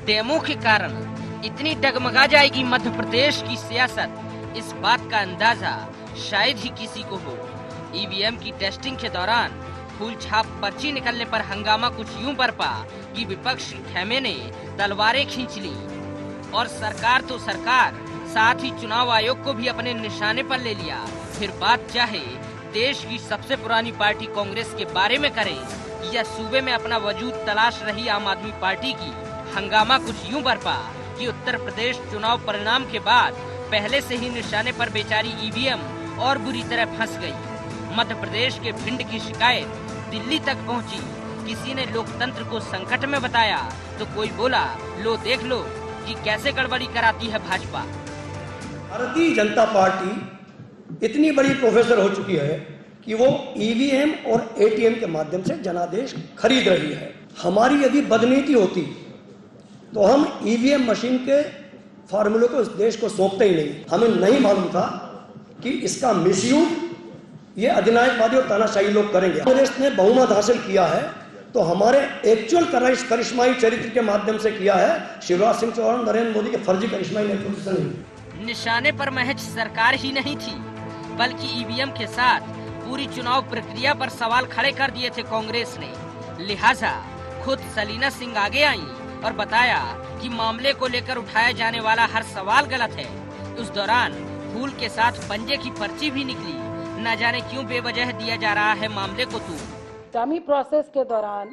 Demo के कारण इतनी डगमगा जाएगी मध्य प्रदेश की सियासत, इस बात का अंदाजा शायद ही किसी को हो। ईवीएम की टेस्टिंग के दौरान फूल छाप पर्ची निकलने पर हंगामा कुछ यूं बरपा कि विपक्ष खेमे ने तलवारें खींच ली और सरकार तो सरकार, साथ ही चुनाव आयोग को भी अपने निशाने पर ले लिया। फिर बात चाहे देश की सबसे पुरानी पार्टी कांग्रेस के बारे में करें या सूबे में अपना वजूद तलाश रही आम आदमी पार्टी की, हंगामा कुछ यूं बरपा कि उत्तर प्रदेश चुनाव परिणाम के बाद पहले से ही निशाने पर बेचारी ईवीएम और बुरी तरह फंस गई। मध्य प्रदेश के भिंड की शिकायत दिल्ली तक पहुंची। किसी ने लोकतंत्र को संकट में बताया तो कोई बोला लो देख लो कि कैसे गड़बड़ी कराती है भाजपा। भारतीय जनता पार्टी इतनी बड़ी प्रोफेसर हो चुकी है कि वो ईवीएम और एटीएम के माध्यम से जनादेश खरीद रही है। हमारी यदि बदनीति होती तो हम ईवीएम मशीन के फार्मूले को इस देश को सौंपते ही नहीं। हमें नहीं मालूम था कि इसका मिसयूज ये अधिनायकवादी और तानाशाही लोग करेंगे। कांग्रेस ने बहुमत हासिल किया है तो हमारे एक्चुअल करिश्माई चरित्र के माध्यम से किया है। शिवराज सिंह चौहान, नरेंद्र मोदी के फर्जी करिश्माई नेतृत्व से नहीं। निशाने पर महज सरकार ही नहीं थी, बल्कि ईवीएम के साथ पूरी चुनाव प्रक्रिया पर सवाल खड़े कर दिए थे कांग्रेस ने। लिहाजा खुद सलीना सिंह आगे आई और बताया कि मामले को लेकर उठाया जाने वाला हर सवाल गलत है। उस दौरान फूल के साथ पंजे की पर्ची भी निकली। न जाने क्यों बेवजह दिया जा रहा है मामले को तूल। डमी प्रोसेस के दौरान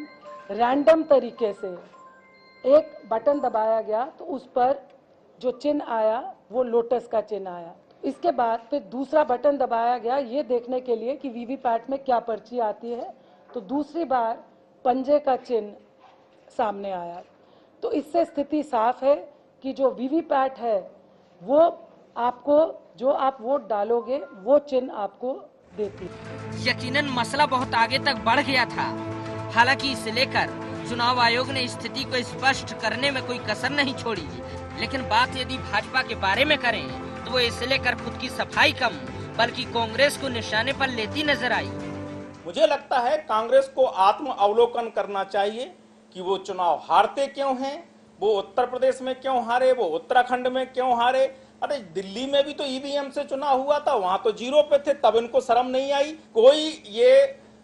रैंडम तरीके से एक बटन दबाया गया तो उस पर जो चिन्ह आया वो लोटस का चिन्ह आया। इसके बाद फिर दूसरा बटन दबाया गया ये देखने के लिए कि वीवीपैट में क्या पर्ची आती है, तो दूसरी बार पंजे का चिन्ह सामने आया। तो इससे स्थिति साफ है कि जो वीवीपैट है वो आपको जो आप वोट डालोगे वो चिन्ह आपको देती है। यकीनन मसला बहुत आगे तक बढ़ गया था। हालांकि इसे लेकर चुनाव आयोग ने स्थिति को स्पष्ट करने में कोई कसर नहीं छोड़ी। लेकिन बात यदि भाजपा के बारे में करें तो वो इसे लेकर खुद की सफाई कम बल्कि कांग्रेस को निशाने पर लेती नजर आई। मुझे लगता है कांग्रेस को आत्म अवलोकन करना चाहिए कि वो चुनाव हारते क्यों हैं, वो उत्तर प्रदेश में क्यों हारे, वो उत्तराखंड में क्यों हारे। अरे दिल्ली में भी तो ईवीएम से चुनाव हुआ था, वहां तो जीरो पे थे, तब इनको शर्म नहीं आई। कोई ये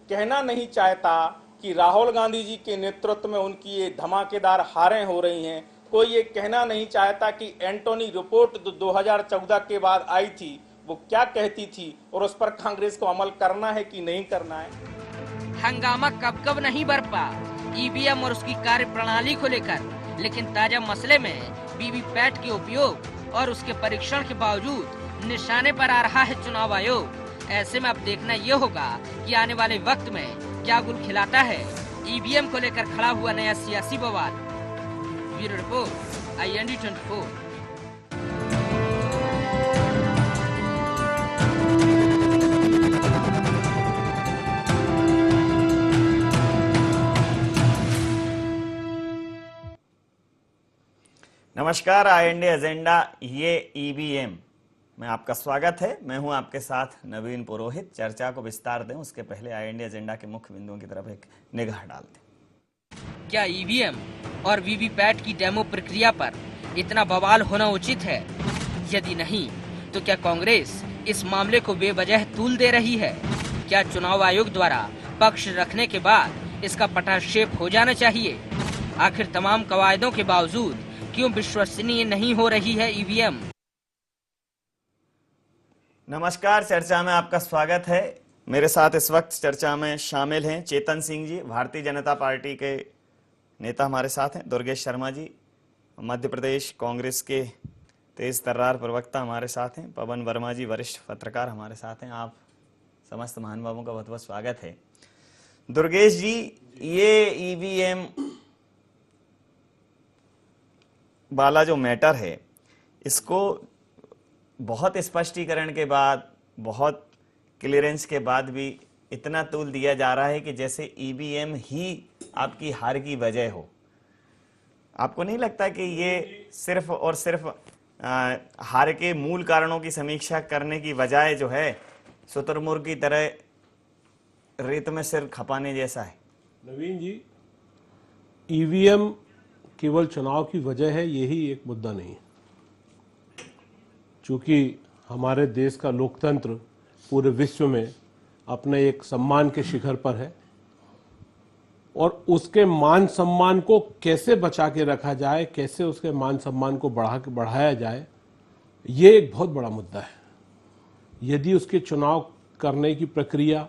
कहना नहीं चाहता कि राहुल गांधी जी के नेतृत्व में उनकी ये धमाकेदार हारें हो रही हैं। कोई ये कहना नहीं चाहता कि एंटोनी रिपोर्ट 2014 के बाद आई थी वो क्या कहती थी और उस पर कांग्रेस को अमल करना है कि नहीं करना है। हंगामा कब कब नहीं बरपा ईवीएम और उसकी कार्य प्रणाली को लेकर, लेकिन ताजा मसले में वीवीपैट के उपयोग और उसके परीक्षण के बावजूद निशाने पर आ रहा है चुनाव आयोग। ऐसे में अब देखना ये होगा कि आने वाले वक्त में क्या गुल खिलाता है ईवीएम को लेकर खड़ा हुआ नया सियासी बवाल। Bureau report, IND 24। नमस्कार, IND एजेंडा ये ईवीएम में आपका स्वागत है। मैं हूं आपके साथ नवीन पुरोहित। चर्चा को विस्तार दें उसके पहले IND एजेंडा के मुख्य बिंदुओं की तरफ एक निगाह डालते हैं। क्या ईवीएम और वीवीपैट की डेमो प्रक्रिया पर इतना बवाल होना उचित है? यदि नहीं तो क्या कांग्रेस इस मामले को बेवजह तूल दे रही है? क्या चुनाव आयोग द्वारा पक्ष रखने के बाद इसका पटाक्षेप हो जाना चाहिए? आखिर तमाम कवायदों के बावजूद क्यों विश्वसनीय नहीं हो रही है ईवीएम? नमस्कार, चर्चा में आपका स्वागत है। मेरे साथ इस वक्त चर्चा में शामिल हैं चेतन सिंह जी, भारतीय जनता पार्टी के नेता हमारे साथ हैं। दुर्गेश शर्मा जी, मध्य प्रदेश कांग्रेस के तेज तर्रार प्रवक्ता हमारे साथ हैं। पवन वर्मा जी, वरिष्ठ पत्रकार हमारे साथ हैं। आप समस्त महानुभावों का बहुत बहुत स्वागत है। दुर्गेश जी, ये ईवीएम वाला जो मैटर है, इसको बहुत स्पष्टीकरण के बाद, बहुत क्लियरेंस के बाद भी इतना तूल दिया जा रहा है कि जैसे ईवीएम ही आपकी हार की वजह हो। आपको नहीं लगता कि ये सिर्फ और सिर्फ हार के मूल कारणों की समीक्षा करने की बजाय जो है शुतुरमुर्ग की तरह रेत में सिर खपाने जैसा है? नवीन जी, ईवीएम केवल चुनाव की वजह है यही एक मुद्दा नहीं है। चूँकि हमारे देश का लोकतंत्र पूरे विश्व में अपने एक सम्मान के शिखर पर है और उसके मान सम्मान को कैसे बचा के रखा जाए, कैसे उसके मान सम्मान को बढ़ाया जाए, ये एक बहुत बड़ा मुद्दा है। यदि उसके चुनाव करने की प्रक्रिया,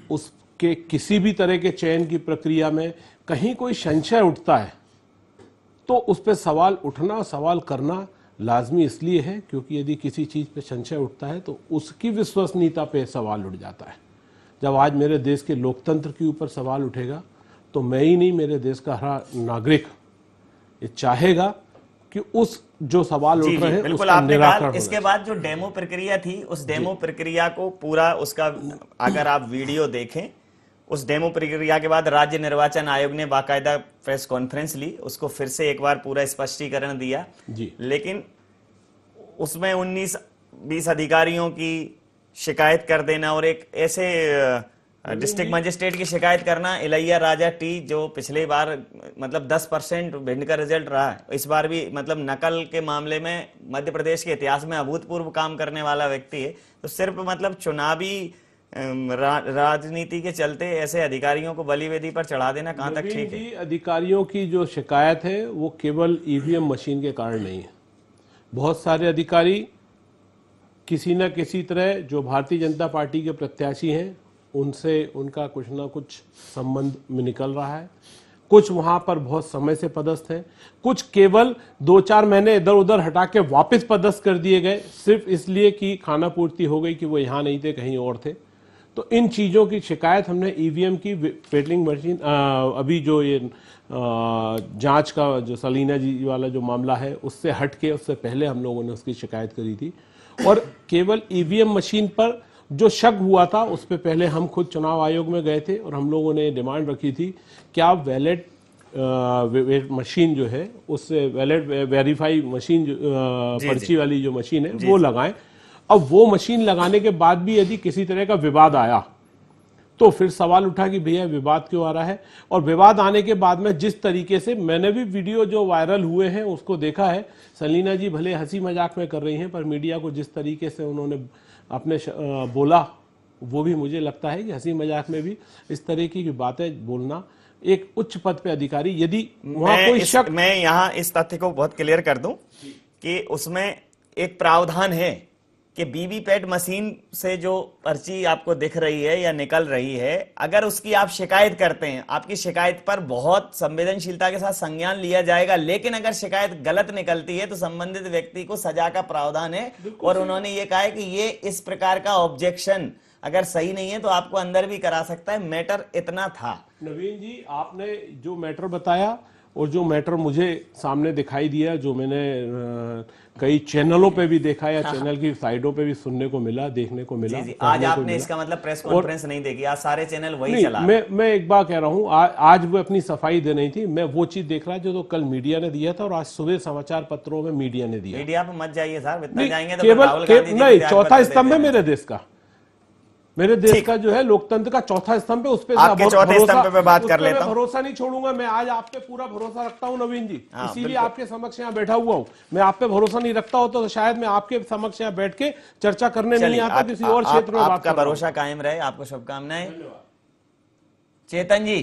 उसके किसी भी तरह के चयन की प्रक्रिया में कहीं कोई संशय उठता है तो उस पर सवाल उठना, सवाल करना लाजमी इसलिए है क्योंकि यदि किसी चीज़ पे संशय उठता है तो उसकी विश्वसनीयता पे सवाल उठ जाता है। जब आज मेरे देश के लोकतंत्र के ऊपर सवाल उठेगा तो मैं ही नहीं, मेरे देश का हर नागरिक ये चाहेगा कि उस जो सवाल उठ रहे हैं बिल्कुल उसका आपने निराकरण कहा। होना इसके बाद जो डेमो प्रक्रिया थी, उस डेमो प्रक्रिया को पूरा उसका अगर आप वीडियो देखें, उस डेमो प्रक्रिया के बाद राज्य निर्वाचन आयोग ने बाकायदा प्रेस कॉन्फ्रेंस ली, उसको फिर से एक बार पूरा स्पष्टीकरण दिया जी। लेकिन उसमें 19-20 अधिकारियों की शिकायत कर देना और एक ऐसे डिस्ट्रिक्ट मजिस्ट्रेट की शिकायत करना, इलैया राजा टी जो पिछली बार मतलब 10% भिंड का रिजल्ट रहा है, इस बार भी मतलब नकल के मामले में मध्य प्रदेश के इतिहास में अभूतपूर्व काम करने वाला व्यक्ति है। तो सिर्फ मतलब चुनावी राजनीति के चलते ऐसे अधिकारियों को बलि वेदी पर चढ़ा देना कहां तक ठीक है? अधिकारियों की जो शिकायत है वो केवल ईवीएम मशीन के कारण नहीं है। बहुत सारे अधिकारी किसी न किसी तरह जो भारतीय जनता पार्टी के प्रत्याशी हैं उनसे उनका कुछ ना कुछ संबंध में निकल रहा है। कुछ वहां पर बहुत समय से पदस्थ हैं, कुछ केवल 2-4 महीने इधर उधर हटा के वापस पदस्थ कर दिए गए सिर्फ इसलिए कि खाना पूर्ति हो गई कि वो यहाँ नहीं थे, कहीं और थे। तो इन चीज़ों की शिकायत हमने ईवीएम की पेटलिंग मशीन, अभी जो ये जांच का जो सलीना जी वाला जो मामला है उससे हट के, उससे पहले हम लोगों ने उसकी शिकायत करी थी। और केवल ईवीएम मशीन पर जो शक हुआ था उस पर पहले हम खुद चुनाव आयोग में गए थे और हम लोगों ने डिमांड रखी थी कि आप वैलिड मशीन जो है उससे वैलिड वेरीफाई मशीन पर्ची वाली जो मशीन है वो लगाएं। अब वो मशीन लगाने के बाद भी यदि किसी तरह का विवाद आया तो फिर सवाल उठा कि भैया विवाद क्यों आ रहा है। और विवाद आने के बाद में जिस तरीके से मैंने भी वीडियो जो वायरल हुए हैं उसको देखा है, सलीना जी भले हंसी मजाक में कर रही हैं पर मीडिया को जिस तरीके से उन्होंने अपने बोला वो भी मुझे लगता है कि हंसी मजाक में भी इस तरह की बातें बोलना एक उच्च पद पे अधिकारी, यदि वहां कोई शक, मैं यहाँ इस तथ्य को बहुत क्लियर कर दूं कि उसमें एक प्रावधान है कि वीवीपैट मशीन से जो पर्ची आपको दिख रही है या निकल रही है, अगर उसकी आप शिकायत करते हैं, आपकी शिकायत पर बहुत संवेदनशीलता के साथ संज्ञान लिया जाएगा, लेकिन अगर शिकायत गलत निकलती है तो संबंधित व्यक्ति को सजा का प्रावधान है। और उन्होंने ये कहा है कि ये इस प्रकार का ऑब्जेक्शन अगर सही नहीं है तो आपको अंदर भी करा सकता है। मैटर इतना था। नवीन जी, आपने जो मैटर बताया और जो मैटर मुझे सामने दिखाई दिया, जो मैंने कई चैनलों पे भी देखा या चैनल की साइडों पे भी सुनने को मिला, देखने को मिला। जी, आज आपने इसका मतलब प्रेस कॉन्फ्रेंस नहीं देखी, आज सारे चैनल वही चला। मैं एक बार कह रहा हूँ, आज वो अपनी सफाई दे रही थी, मैं वो चीज देख रहा जो तो कल मीडिया ने दिया था और आज सुबह समाचार पत्रों में मीडिया ने दिया। मीडिया पे मत जाइए सर, इतना जाएंगे तो केवल नहीं, चौथा स्तंभ है मेरे देश का, मेरे देश का जो है लोकतंत्र का चौथा स्तंभ है, उस पर आपके चौथे स्तंभ पे बात कर लेता हूं। भरोसा नहीं छोड़ूंगा मैं, आज आप पे पूरा भरोसा रखता हूं नवीन जी, इसीलिए आपके समक्ष यहाँ बैठा हुआ हूं। मैं आप पे भरोसा नहीं रखता हो तो शायद मैं आपके समक्ष यहाँ बैठ के चर्चा करने नहीं आता, किसी और क्षेत्र में आपका भरोसा कायम रहे, आपको शुभकामनाएं। चेतन जी,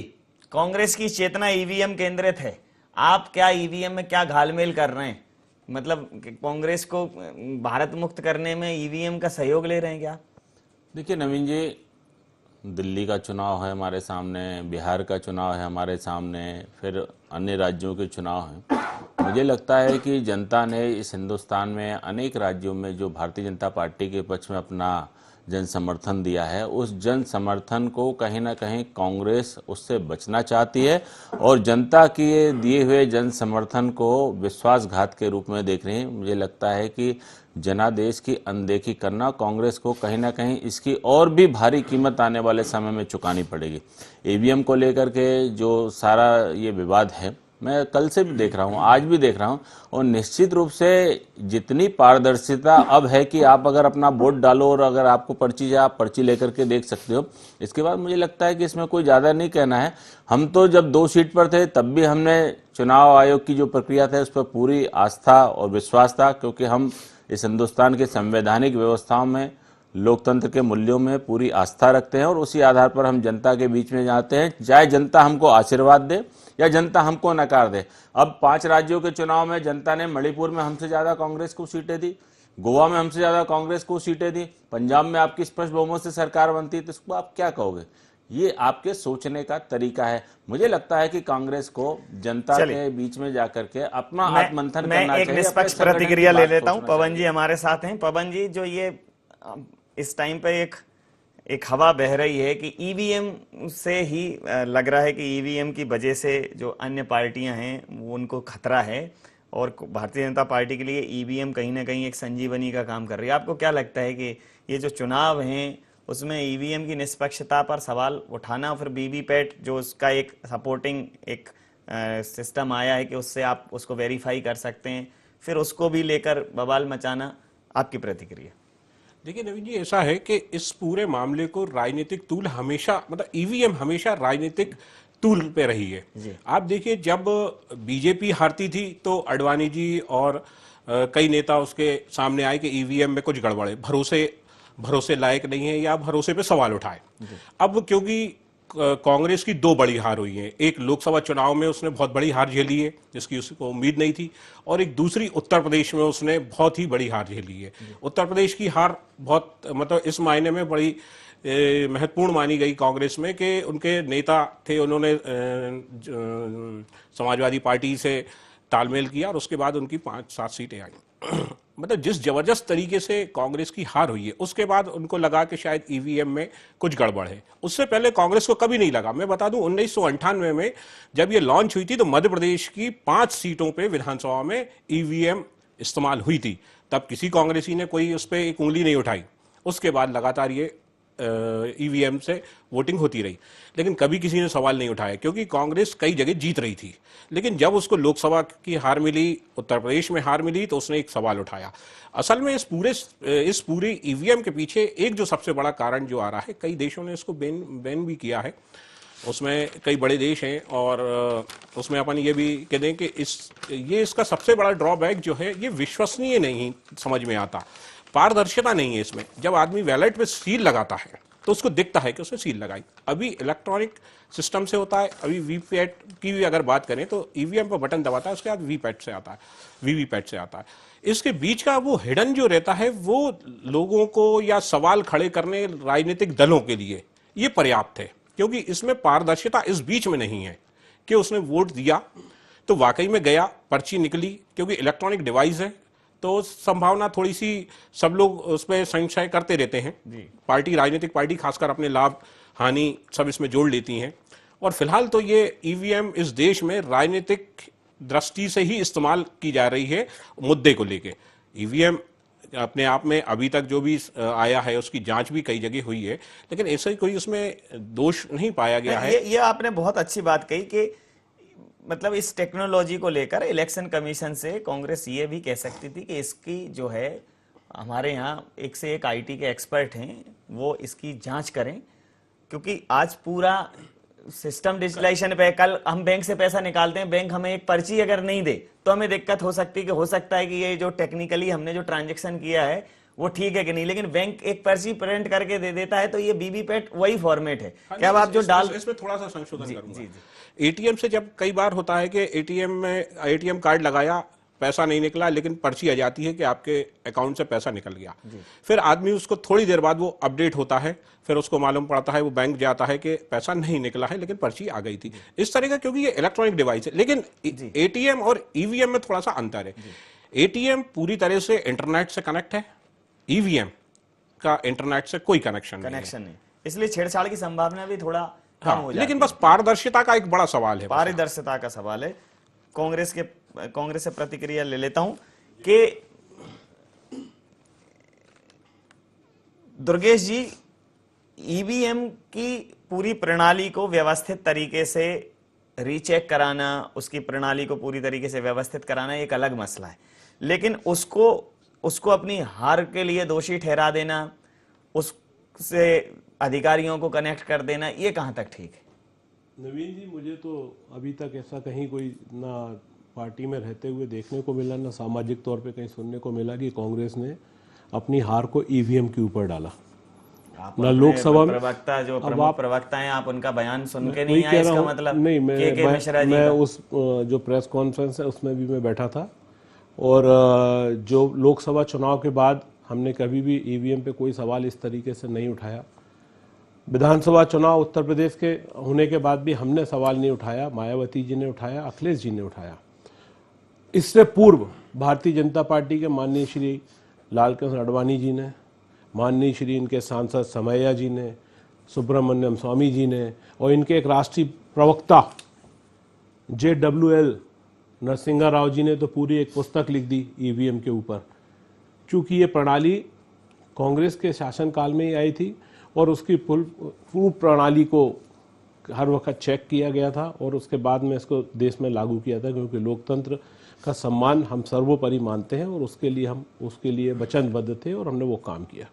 कांग्रेस की चेतना ईवीएम केंद्रित है, आप क्या ईवीएम में क्या घालमेल कर रहे हैं? मतलब कांग्रेस को भारत मुक्त करने में ईवीएम का सहयोग ले रहे हैं क्या? देखिए नवीन जी, दिल्ली का चुनाव है हमारे सामने, बिहार का चुनाव है हमारे सामने, फिर अन्य राज्यों के चुनाव हैं। मुझे लगता है कि जनता ने इस हिंदुस्तान में अनेक राज्यों में जो भारतीय जनता पार्टी के पक्ष में अपना जन समर्थन दिया है, उस जन समर्थन को कहीं ना कहीं कांग्रेस उससे बचना चाहती है और जनता के दिए हुए जन समर्थन को विश्वासघात के रूप में देख रही है। मुझे लगता है कि जनादेश की अनदेखी करना कांग्रेस को कहीं ना कहीं इसकी और भी भारी कीमत आने वाले समय में चुकानी पड़ेगी। ईवीएम को लेकर के जो सारा ये विवाद है मैं कल से भी देख रहा हूँ, आज भी देख रहा हूँ। और निश्चित रूप से जितनी पारदर्शिता अब है कि आप अगर अपना वोट डालो और अगर आपको पर्ची है, आप पर्ची लेकर के देख सकते हो। इसके बाद मुझे लगता है कि इसमें कोई ज़्यादा नहीं कहना है। हम तो जब 2 सीट पर थे तब भी हमने चुनाव आयोग की जो प्रक्रिया था उस पर पूरी आस्था और विश्वास था, क्योंकि हम इस हिंदुस्तान के संवैधानिक व्यवस्थाओं में, लोकतंत्र के मूल्यों में पूरी आस्था रखते हैं और उसी आधार पर हम जनता के बीच में जाते हैं, चाहे जनता हमको आशीर्वाद दे या जनता हमको नकार दे। अब 5 राज्यों के चुनाव में जनता ने मणिपुर में हमसे ज्यादा कांग्रेस को सीटें दी, गोवा में हमसे ज्यादा कांग्रेस को सीटें दी, पंजाब में आपकी स्पष्ट बहुमत से सरकार बनती, तो इसको आप क्या कहोगे? ये आपके सोचने का तरीका है। मुझे लगता है कि कांग्रेस को जनता के बीच में जाकर के अपना आत्ममंथन करना चाहिए। मैं एक निष्पक्ष प्रतिक्रिया ले लेता हूं। पवन जी हमारे साथ हैं। पवन जी, जो ये इस टाइम पे एक हवा बह रही है कि ईवीएम से ही लग रहा है कि ईवीएम की वजह से जो अन्य पार्टियां हैं वो उनको खतरा है, और भारतीय जनता पार्टी के लिए ईवीएम कहीं ना कहीं एक संजीवनी का काम कर रही है। आपको क्या लगता है कि ये जो चुनाव हैं उसमें ईवीएम की निष्पक्षता पर सवाल उठाना, फिर वीवीपैट जो उसका एक सपोर्टिंग एक सिस्टम आया है कि उससे आप उसको वेरीफाई कर सकते हैं, फिर उसको भी लेकर बवाल मचाना, आपकी प्रतिक्रिया? देखिए नवीन जी, ऐसा है कि इस पूरे मामले को राजनीतिक तूल हमेशा, मतलब ईवीएम हमेशा राजनीतिक तूल पे रही है। आप देखिए, जब बीजेपी हारती थी तो अडवाणी जी और कई नेता उसके सामने आए कि ईवीएम में कुछ गड़बड़ है, भरोसे लायक नहीं है या भरोसे पे सवाल उठाए। अब क्योंकि कांग्रेस की 2 बड़ी हार हुई है, एक लोकसभा चुनाव में उसने बहुत बड़ी हार झेली है जिसकी उसको उम्मीद नहीं थी, और एक दूसरी उत्तर प्रदेश में उसने बहुत ही बड़ी हार झेली है। उत्तर प्रदेश की हार बहुत, मतलब इस मायने में बड़ी महत्वपूर्ण मानी गई कांग्रेस में कि उनके नेता थे, उन्होंने समाजवादी पार्टी से तालमेल किया और उसके बाद उनकी 5-7 सीटें आई। मतलब जिस जबरदस्त तरीके से कांग्रेस की हार हुई है, उसके बाद उनको लगा कि शायद ईवीएम में कुछ गड़बड़ है। उससे पहले कांग्रेस को कभी नहीं लगा। मैं बता दूं, 1998 में जब ये लॉन्च हुई थी तो मध्य प्रदेश की 5 सीटों पे विधानसभा में ईवीएम इस्तेमाल हुई थी, तब किसी कांग्रेसी ने कोई उस पर एक उंगली नहीं उठाई। उसके बाद लगातार ये ईवीएम से वोटिंग होती रही, लेकिन कभी किसी ने सवाल नहीं उठाया, क्योंकि कांग्रेस कई जगह जीत रही थी। लेकिन जब उसको लोकसभा की हार मिली, उत्तर प्रदेश में हार मिली, तो उसने एक सवाल उठाया। असल में इस पूरे ईवीएम के पीछे एक जो सबसे बड़ा कारण जो आ रहा है, कई देशों ने इसको बैन भी किया है, उसमें कई बड़े देश हैं, और उसमें अपन ये भी कह दें कि इसका सबसे बड़ा ड्रॉबैक जो है, ये विश्वसनीय नहीं समझ में आता, पारदर्शिता नहीं है इसमें। जब आदमी बैलेट पे सील लगाता है तो उसको दिखता है कि उसने सील लगाई। अभी इलेक्ट्रॉनिक सिस्टम से होता है। अभी वीवीपैट की भी अगर बात करें तो ईवीएम पर बटन दबाता है, उसके बाद वीवीपैट से आता है। इसके बीच का वो हिडन जो रहता है, वो लोगों को या सवाल खड़े करने राजनीतिक दलों के लिए ये पर्याप्त है, क्योंकि इसमें पारदर्शिता इस बीच में नहीं है कि उसने वोट दिया तो वाकई में गया, पर्ची निकली, क्योंकि इलेक्ट्रॉनिक डिवाइस है तो संभावना थोड़ी सी सब लोग उस पर संशय करते रहते हैं। राजनीतिक पार्टी खासकर अपने लाभ हानि सब इसमें जोड़ लेती हैं। और फिलहाल तो ये ईवीएम इस देश में राजनीतिक दृष्टि से ही इस्तेमाल की जा रही है मुद्दे को लेके। ईवीएम अपने आप में अभी तक जो भी आया है उसकी जांच भी कई जगह हुई है, लेकिन ऐसा ही कोई उसमें दोष नहीं पाया गया है। ये आपने बहुत अच्छी बात कही कि मतलब इस टेक्नोलॉजी को लेकर इलेक्शन कमीशन से कांग्रेस ये भी कह सकती थी कि इसकी जो है, हमारे यहाँ एक से एक आईटी के एक्सपर्ट हैं, वो इसकी जांच करें, क्योंकि आज पूरा सिस्टम डिजिटलाइजेशन पे। कल हम बैंक से पैसा निकालते हैं, बैंक हमें एक पर्ची अगर नहीं दे तो हमें दिक्कत हो सकती है कि हो सकता है कि ये जो टेक्निकली हमने जो ट्रांजेक्शन किया है वो ठीक है कि नहीं, लेकिन बैंक एक पर्ची प्रिंट करके दे देता है, तो ये वीवीपैट वही फॉर्मेट है। क्या आप जो इसमें थोड़ा सा संशोधन करूंगा। एटीएम से जब कई बार होता है कि एटीएम कार्ड लगाया, पैसा नहीं निकला, लेकिन पर्ची आ जाती है कि आपके अकाउंट से पैसा निकल गया। फिर आदमी उसको थोड़ी देर बाद वो अपडेट होता है, फिर उसको मालूम पड़ता है, वो बैंक जाता है कि पैसा नहीं निकला है लेकिन पर्ची आ गई थी। इस तरह का, क्योंकि ये इलेक्ट्रॉनिक डिवाइस है। लेकिन एटीएम और ईवीएम में थोड़ा सा अंतर है। एटीएम पूरी तरह से इंटरनेट से कनेक्ट है, ईवीएम का इंटरनेट से कोई कनेक्शन नहीं, इसलिए छेड़छाड़ की संभावना भी थोड़ा कम हो जाती है। लेकिन बस पारदर्शिता का एक बड़ा सवाल है, पारदर्शिता का सवाल है। कांग्रेस से प्रतिक्रिया ले लेता हूं कि दुर्गेश जी, ईवीएम की पूरी प्रणाली को व्यवस्थित तरीके से रीचेक कराना, उसकी प्रणाली को पूरी तरीके से व्यवस्थित कराना एक अलग मसला है, लेकिन उसको अपनी हार के लिए दोषी ठहरा देना, उससे अधिकारियों को कनेक्ट कर देना, ये कहां तक ठीक है? नवीन जी, मुझे तो अभी तक ऐसा कहीं कोई ना पार्टी में रहते हुए देखने को मिला, ना सामाजिक तौर पे कहीं सुनने को मिला कि कांग्रेस ने अपनी हार को ईवीएम के ऊपर डाला। ना लोकसभा में प्रवक्ता, जो प्रमुख प्रवक्ता हैं, आप उनका बयान सुन के वही नहीं कह आए, रहा इसका हूं। मतलब नहीं, के मिश्रा जी मैं का? उस जो प्रेस कॉन्फ्रेंस है उसमें भी मैं बैठा था, और जो लोकसभा चुनाव के बाद हमने कभी भी ईवीएम पे कोई सवाल इस तरीके से नहीं उठाया। विधानसभा चुनाव उत्तर प्रदेश के होने के बाद भी हमने सवाल नहीं उठाया, मायावती जी ने उठाया, अखिलेश जी ने उठाया। इससे पूर्व भारतीय जनता पार्टी के माननीय श्री लालकृष्ण आडवाणी जी ने, माननीय श्री इनके सांसद समैया जी ने, सुब्रमण्यम स्वामी जी ने, और इनके एक राष्ट्रीय प्रवक्ता JWL नरसिंहा राव जी ने तो पूरी एक पुस्तक लिख दी ईवीएम के ऊपर। चूंकि ये प्रणाली कांग्रेस के शासनकाल में ही आई थी और उसकी पूर्ण प्रणाली को हर वक्त चेक किया गया था और उसके बाद में इसको देश में लागू किया था, क्योंकि लोकतंत्र का सम्मान हम सर्वोपरि मानते हैं और उसके लिए वचनबद्ध थे और हमने वो काम किया।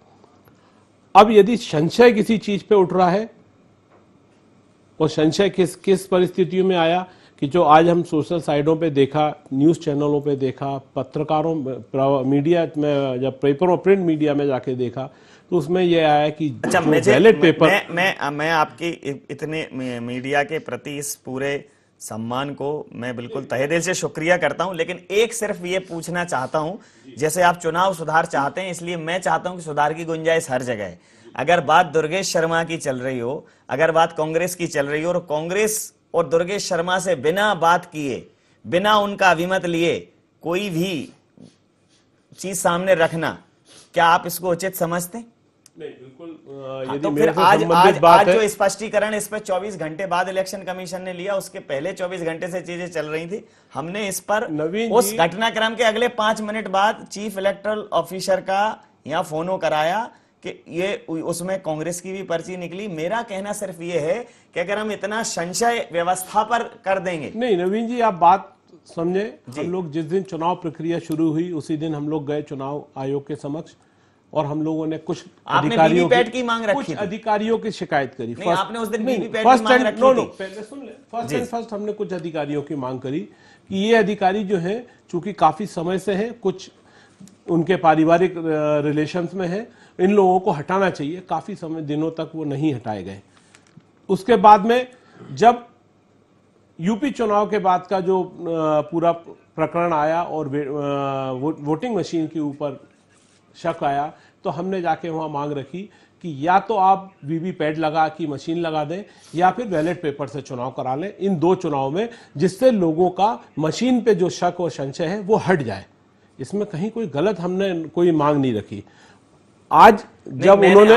अब यदि संशय किसी चीज पे उठ रहा है, और संशय किस परिस्थितियों में आया कि जो आज हम सोशल साइटों पे देखा, न्यूज चैनलों पे देखा, पत्रकारों मीडिया में, जब पेपर और प्रिंट मीडिया में जाके देखा, तो उसमें यह आया कि बैलेट पेपर। मैं आपकी इतने मीडिया के प्रति इस पूरे सम्मान को मैं बिल्कुल तहे दिल से शुक्रिया करता हूं, लेकिन एक सिर्फ ये पूछना चाहता हूं, जैसे आप चुनाव सुधार चाहते हैं, इसलिए मैं चाहता हूं कि सुधार की गुंजाइश हर जगह है। अगर बात दुर्गेश शर्मा की चल रही हो, अगर बात कांग्रेस की चल रही हो, और कांग्रेस और दुर्गेश शर्मा से बिना बात किए, बिना उनका अभिमत लिए कोई भी चीज सामने रखना, क्या आप इसको उचित समझते हैं? नहीं, बिल्कुल। तो फिर आज जो स्पष्टीकरण इस पर 24 घंटे बाद इलेक्शन कमीशन ने लिया, उसके पहले 24 घंटे से चीजें चल रही थी। हमने इस पर उस घटनाक्रम के अगले 5 मिनट बाद चीफ इलेक्टोरल ऑफिसर का यहाँ फोनो कराया कि ये उसमें कांग्रेस की भी पर्ची निकली। मेरा कहना सिर्फ ये है कि अगर हम इतना संशय व्यवस्था पर कर देंगे। नहीं नवीन जी, आप बात समझे। हम लोग जिस दिन चुनाव प्रक्रिया शुरू हुई उसी दिन हम लोग गए चुनाव आयोग के समक्ष और हम लोगों ने कुछ अधिकारियों की मांग रखी, कुछ अधिकारियों की शिकायत करी। नहीं, आपने उस दिन वीवीपैट की मांग रखी थी। पहले सुन ले। फर्स्ट हमने कुछ अधिकारियों की मांग करी कि ये अधिकारी जो है, चूंकि काफी समय से हैं, कुछ उनके पारिवारिक रिलेशंस में है, इन लोगों को हटाना चाहिए। काफी समय दिनों तक वो नहीं हटाए गए। उसके बाद में जब यूपी चुनाव के बाद का जो पूरा प्रकरण आया और वोटिंग मशीन के ऊपर शक आया, तो हमने जाके वहां मांग रखी कि या तो आप वीवीपैट लगा की मशीन लगा दें या फिर बैलेट पेपर से चुनाव करा लें इन दो चुनाव में, जिससे लोगों का मशीन पे जो शक और संशय है वो हट जाए। इसमें कहीं कोई गलत हमने कोई मांग नहीं रखी। आज जब उन्होंने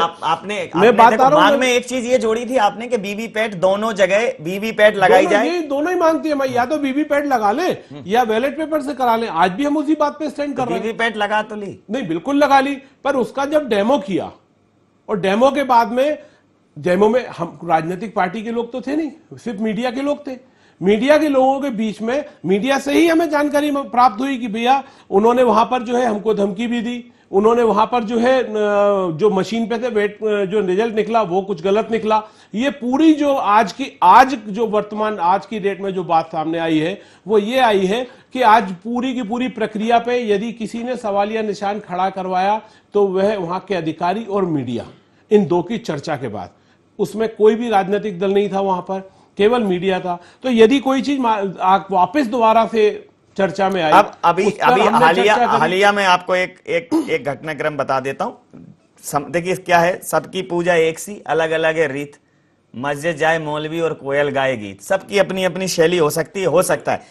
मैं बात कर रहा हूं, मांग में एक चीज ये जोड़ी थी आपने कि वीवीपैट दोनों जगह वीवीपैट लगाई जाए। ये दोनों ही मांगती है, या तो वीवीपैट लगा लें या बैलेट पेपर से करा लें। आज भी हम उसी बात पे स्टैंड कर रहे हैं। वीवीपैट लगा तो ली? नहीं, बिल्कुल लगा ली, पर उसका जब डेमो किया और डेमो के बाद में, डेमो में हम राजनीतिक पार्टी के लोग तो थे नहीं, सिर्फ मीडिया के लोग थे। मीडिया के लोगों के बीच में मीडिया से ही हमें जानकारी प्राप्त हुई कि भैया उन्होंने वहां पर जो है हमको धमकी भी दी, उन्होंने वहां पर जो है जो मशीन पे थे वेट जो रिजल्ट निकला वो कुछ गलत निकला। ये पूरी जो आज जो वर्तमान आज की डेट में जो बात सामने आई है वो ये आई है कि आज पूरी की पूरी प्रक्रिया पे यदि किसी ने सवालिया निशान खड़ा करवाया तो वह वहां के अधिकारी और मीडिया, इन दो की चर्चा के बाद, उसमें कोई भी राजनीतिक दल नहीं था, वहां पर केवल मीडिया था। तो यदि कोई चीज वापस दोबारा से चर्चा में आई, अब अभी हालिया में आपको एक घटनाक्रम बता देता हूं। देखिए क्या है, सबकी पूजा एक सी, अलग अलग है रीत। मस्जिद जाए मौलवी और कोयल गाए गीत। सबकी अपनी अपनी शैली हो सकती है, हो सकता है।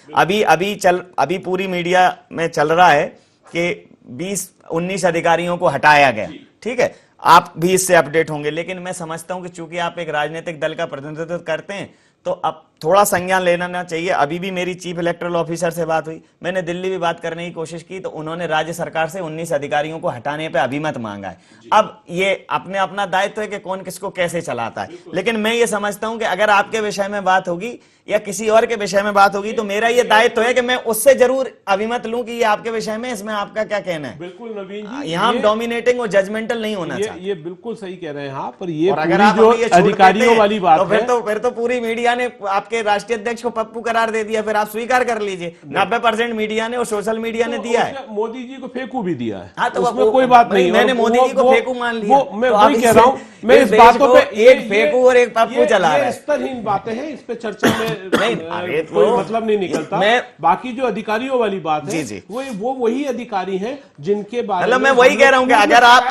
अभी पूरी मीडिया में चल रहा है कि 20-19 अधिकारियों को हटाया गया। ठीक है, आप भी इससे अपडेट होंगे, लेकिन मैं समझता हूं कि चूंकि आप एक राजनीतिक दल का प्रतिनिधित्व करते हैं तो अब थोड़ा संज्ञान लेना चाहिए। अभी भी मेरी चीफ इलेक्टोरल ऑफिसर से बात हुई, मैंने दिल्ली भी बात करने की कोशिश की, तो उन्होंने राज्य सरकार से 19 अधिकारियों को हटाने पे अभिमत मांगा है। अब ये अपने अपना दायित्व है कि कौन किसको कैसे चलाता है, लेकिन मैं ये समझता हूं कि अगर आपके विषय में बात होगी या किसी और के विषय में बात होगी तो मेरा ये दायित्व है कि मैं उससे जरूर अभिमत लूं कि ये आपके विषय में, इसमें आपका क्या कहना है। बिल्कुल नवीन जी, यहाँ हम डोमिनेटिंग और जजमेंटल नहीं होना चाहिए। ये बिल्कुल सही कह रहे हैं आप, पर ये और अगर पूरी आप जो ये छोड़ अधिकारियों देते वाली बात तो है, फिर तो पूरी मीडिया ने आपके राष्ट्रीय अध्यक्ष को पप्पू करार दे दिया, फिर आप स्वीकार कर लीजिए। 90% मीडिया ने और सोशल मीडिया ने दिया है। मोदी जी को फेंकू भी दिया है। हाँ, तो उसमें कोई बात नहीं। मैंने मोदी जी को फेंकू मान लिया। मैं तो वही आप कह रहा हूँ, मैं इस बातों पे एक फेंकू और एक पप्पू चला रहा है। स्तरहीन बातें हैं, इस पे चर्चा में तो कोई मतलब नहीं निकलता। मैं बाकी जो अधिकारियों वाली बात है, जी। वो वही अधिकारी हैं जिनके बारे मतलब में मैं वही कह रहा हूं कि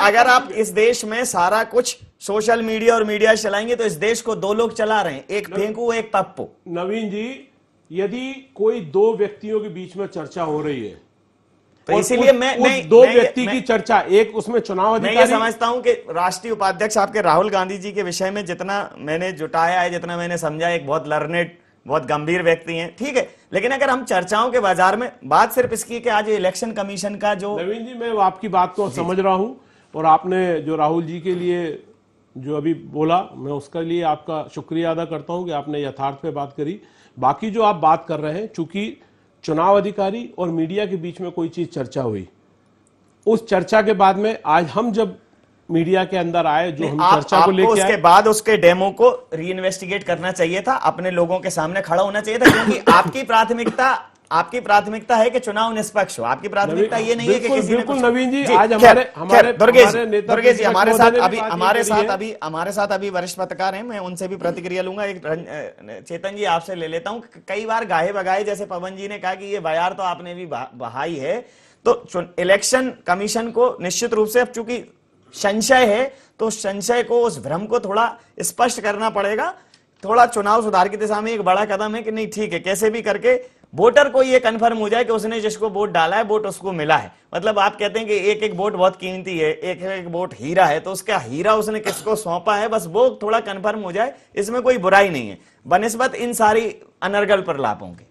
अगर आप इस देश में सारा कुछ सोशल मीडिया और मीडिया चलाएंगे तो इस देश को दो लोग चला रहे हैं, एक फेंकू एक पप्पू। नवीन जी, यदि कोई दो व्यक्तियों के बीच में चर्चा हो रही है तो इसीलिए दो व्यक्ति की चर्चा, एक उसमें चुनाव अधिकारी। मैं ये समझता हूं कि राष्ट्रीय उपाध्यक्ष आपके राहुल गांधी जी के विषय में जितना मैंने जुटाया है, जितना मैंने समझा, एक बहुत लर्नेड, बहुत गंभीर व्यक्ति हैं, ठीक है, लेकिन अगर हम चर्चाओं के बाजार में बात सिर्फ इसकी कि आज इलेक्शन कमीशन का जो। नवीन जी, मैं आपकी बात को समझ रहा हूं, और आपने जो राहुल जी के लिए जो अभी बोला, मैं उसके लिए आपका शुक्रिया अदा करता हूं कि आपने यथार्थ पे बात करी। बाकी जो आप बात कर रहे हैं, चूंकि चुनाव अधिकारी और मीडिया के बीच में कोई चीज चर्चा हुई, उस चर्चा के बाद में आज हम जब मीडिया के अंदर आए, जो हम चर्चा को लेकर उसके बाद उसके डेमो को रीइन्वेस्टिगेट करना चाहिए था, अपने लोगों के सामने खड़ा होना चाहिए था, क्योंकि आपकी प्राथमिकता है कि चुनाव निष्पक्ष हो। आपकी प्राथमिकता ये नहीं है कि किसी ने कुछ। नवीन जी, आज हमारे दुर्गेश जी हमारे साथ अभी वरिष्ठ पत्रकार हैं, मैं उनसे भी प्रतिक्रिया लूंगा। एक चेतन जी आपसे ले लेता हूं। कई बार गाहे बगाए, जैसे पवन जी ने कहा कि ये बयार तो आपने भी बहाई है, तो इलेक्शन कमीशन को निश्चित रूप से अब चूंकि संशय है, तो संशय को, उस भ्रम को थोड़ा स्पष्ट करना पड़ेगा। थोड़ा चुनाव सुधार की दिशा में एक बड़ा कदम है कि नहीं, ठीक है, कैसे भी करके वोटर को ये कंफर्म हो जाए कि उसने जिसको वोट डाला है वोट उसको मिला है। मतलब आप कहते हैं कि एक एक वोट बहुत कीमती है, एक एक वोट हीरा है, तो उसका हीरा उसने किसको सौंपा है, बस वो थोड़ा कंफर्म हो जाए, इसमें कोई बुराई नहीं है बनिस्बत इन सारी अनर्गल प्रलापों के।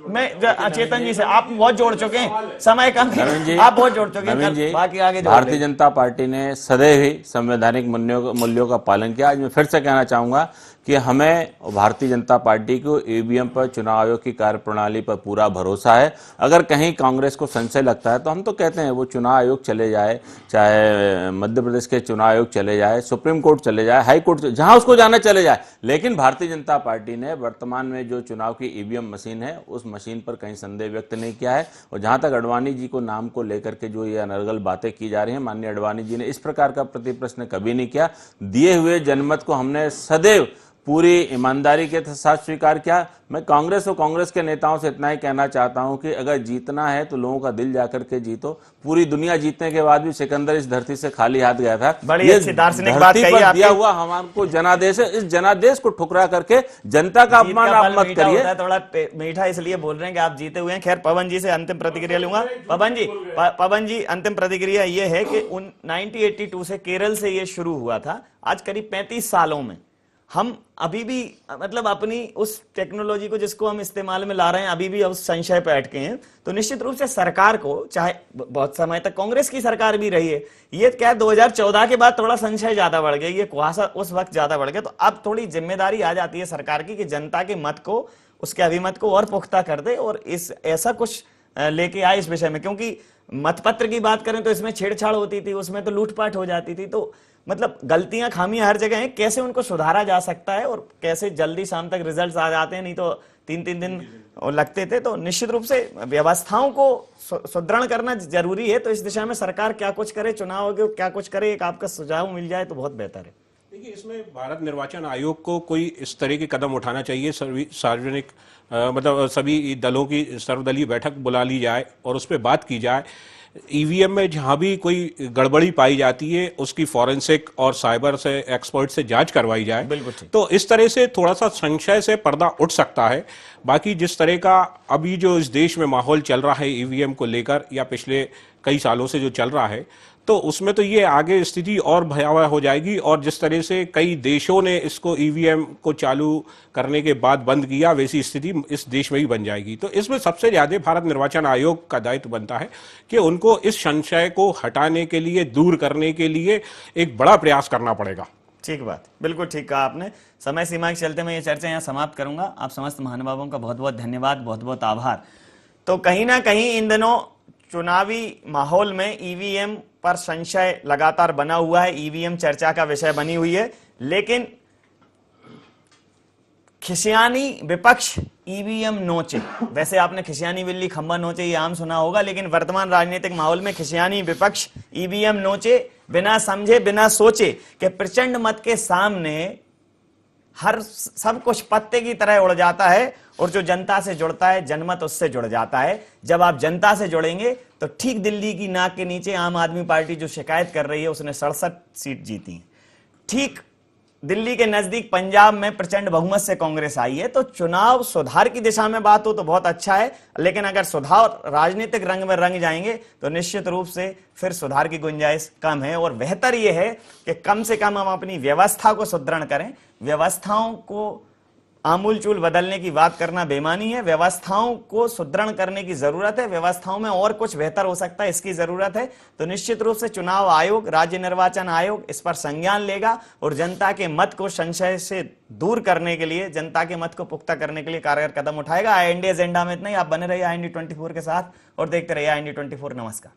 मैं चेतन जी से, आप बहुत जोड़ चुके हैं, समय कम है, आप बहुत जोड़ चुके हैं, बाकी आगे भारतीय जनता पार्टी ने सदैव ही संवैधानिक मूल्यों का पालन किया। आज मैं फिर से कहना चाहूंगा कि हमें भारतीय जनता पार्टी को ईवीएम पर, चुनाव आयोग की कार्यप्रणाली पर पूरा भरोसा है। अगर कहीं कांग्रेस को संशय लगता है तो हम तो कहते हैं वो चुनाव आयोग चले जाए, चाहे मध्य प्रदेश के चुनाव आयोग चले जाए, सुप्रीम कोर्ट चले जाए, हाई कोर्ट, जहां उसको जाना चले जाए, लेकिन भारतीय जनता पार्टी ने वर्तमान में जो चुनाव की ईवीएम मशीन है, उस मशीन पर कहीं संदेह व्यक्त नहीं किया है। और जहां तक अडवाणी जी को नाम को लेकर के जो ये अनर्गल बातें की जा रही हैं, माननीय अडवाणी जी ने इस प्रकार का प्रति प्रश्न कभी नहीं किया। दिए हुए जनमत को हमने सदैव पूरी ईमानदारी के साथ स्वीकार किया। मैं कांग्रेस और कांग्रेस के नेताओं से इतना ही कहना चाहता हूं कि अगर जीतना है तो लोगों का दिल जाकर के जीतो। पूरी दुनिया जीतने के बाद भी सिकंदर इस धरती से खाली हाथ गया था। बड़ी अच्छी दार्शनिक बात कही आपने। दिया हुआ हमारे जनादेश है, इस जनादेश को ठुकरा करके जनता का अपमान आप मत करिए। थोड़ा मीठा इसलिए बोल रहे हैं कि आप जीते हुए हैं। खैर, पवन जी से अंतिम प्रतिक्रिया लूंगा। पवन जी अंतिम प्रतिक्रिया ये है कि 1982 से केरल से ये शुरू हुआ था, आज करीब 35 सालों में हम अभी भी मतलब अपनी उस टेक्नोलॉजी को जिसको हम इस्तेमाल में ला रहे हैं, अभी भी उस संशय पे अटके हैं। तो निश्चित रूप से सरकार को, चाहे बहुत समय तक कांग्रेस की सरकार भी रही है, ये क्या 2014 के बाद थोड़ा संशय ज्यादा बढ़ गया, ये कुहासा उस वक्त ज्यादा बढ़ गया। तो अब थोड़ी जिम्मेदारी आ जाती है सरकार की कि जनता के मत को, उसके अभिमत को और पुख्ता कर दे और इस ऐसा कुछ लेके आए इस विषय में। क्योंकि मतपत्र की बात करें तो इसमें छेड़छाड़ होती थी, उसमें तो लूटपाट हो जाती थी। तो मतलब गलतियां, खामियां हर जगह हैं, कैसे उनको सुधारा जा सकता है और कैसे जल्दी शाम तक रिजल्ट्स आ जाते हैं, नहीं तो 3-3 दिन लगते थे। तो निश्चित रूप से व्यवस्थाओं को सुदृढ़ करना जरूरी है। तो इस दिशा में सरकार क्या कुछ करे, चुनाव के क्या कुछ करे, एक आपका सुझाव मिल जाए तो बहुत बेहतर है। देखिए, इसमें भारत निर्वाचन आयोग को कोई इस तरह के कदम उठाना चाहिए। सार्वजनिक मतलब सभी दलों की सर्वदलीय बैठक बुला ली जाए और उस पर बात की जाए। ईवीएम में जहां भी कोई गड़बड़ी पाई जाती है उसकी फॉरेंसिक और साइबर से एक्सपर्ट से जांच करवाई जाए। बिल्कुल, तो इस तरह से थोड़ा सा संशय से पर्दा उठ सकता है। बाकी जिस तरह का अभी जो इस देश में माहौल चल रहा है ईवीएम को लेकर, या पिछले कई सालों से जो चल रहा है, तो उसमें तो ये आगे स्थिति और भयावह हो जाएगी। और जिस तरह से कई देशों ने इसको ईवीएम को चालू करने के बाद बंद किया, वैसी स्थिति इस देश में भी बन जाएगी। तो इसमें सबसे ज्यादा भारत निर्वाचन आयोग का दायित्व बनता है कि उनको इस संशय को हटाने के लिए, दूर करने के लिए एक बड़ा प्रयास करना पड़ेगा। ठीक बात, बिल्कुल ठीक कहा आपने। समय सीमा के चलते मैं ये चर्चा यहाँ समाप्त करूंगा। आप समस्त महानुभावों का बहुत बहुत धन्यवाद, बहुत बहुत आभार। तो कहीं ना कहीं इन दिनों चुनावी माहौल में ईवीएम पर संशय लगातार बना हुआ है, ईवीएम चर्चा का विषय बनी हुई है, लेकिन खिसियानी विपक्ष ईवीएम नोचे। वैसे आपने खिसियानी बिल्ली खंबा नोचे ये आम सुना होगा, लेकिन वर्तमान राजनीतिक माहौल में खिसियानी विपक्ष ईवीएम नोचे, बिना समझे बिना सोचे कि प्रचंड मत के सामने हर सब कुछ पत्ते की तरह उड़ जाता है और जो जनता से जुड़ता है जनमत उससे जुड़ जाता है। जब आप जनता से जुड़ेंगे तो ठीक दिल्ली की नाक के नीचे आम आदमी पार्टी जो शिकायत कर रही है उसने 67 सीट जीती। ठीक दिल्ली के नजदीक पंजाब में प्रचंड बहुमत से कांग्रेस आई है। तो चुनाव सुधार की दिशा में बात हो तो बहुत अच्छा है, लेकिन अगर सुधार राजनीतिक रंग में रंग जाएंगे तो निश्चित रूप से फिर सुधार की गुंजाइश कम है। और बेहतर यह है कि कम से कम हम अपनी व्यवस्था को सुदृढ़ करें। व्यवस्थाओं को आमूलचूल बदलने की बात करना बेईमानी है। व्यवस्थाओं को सुदृढ़ करने की जरूरत है, व्यवस्थाओं में और कुछ बेहतर हो सकता है, इसकी जरूरत है। तो निश्चित रूप से चुनाव आयोग, राज्य निर्वाचन आयोग इस पर संज्ञान लेगा और जनता के मत को संशय से दूर करने के लिए, जनता के मत को पुख्ता करने के लिए कारगर कदम उठाएगा। IND एजेंडा में इतना ही। आप बने रहिए IND 24 के साथ और देखते रहिए IND 24। नमस्कार।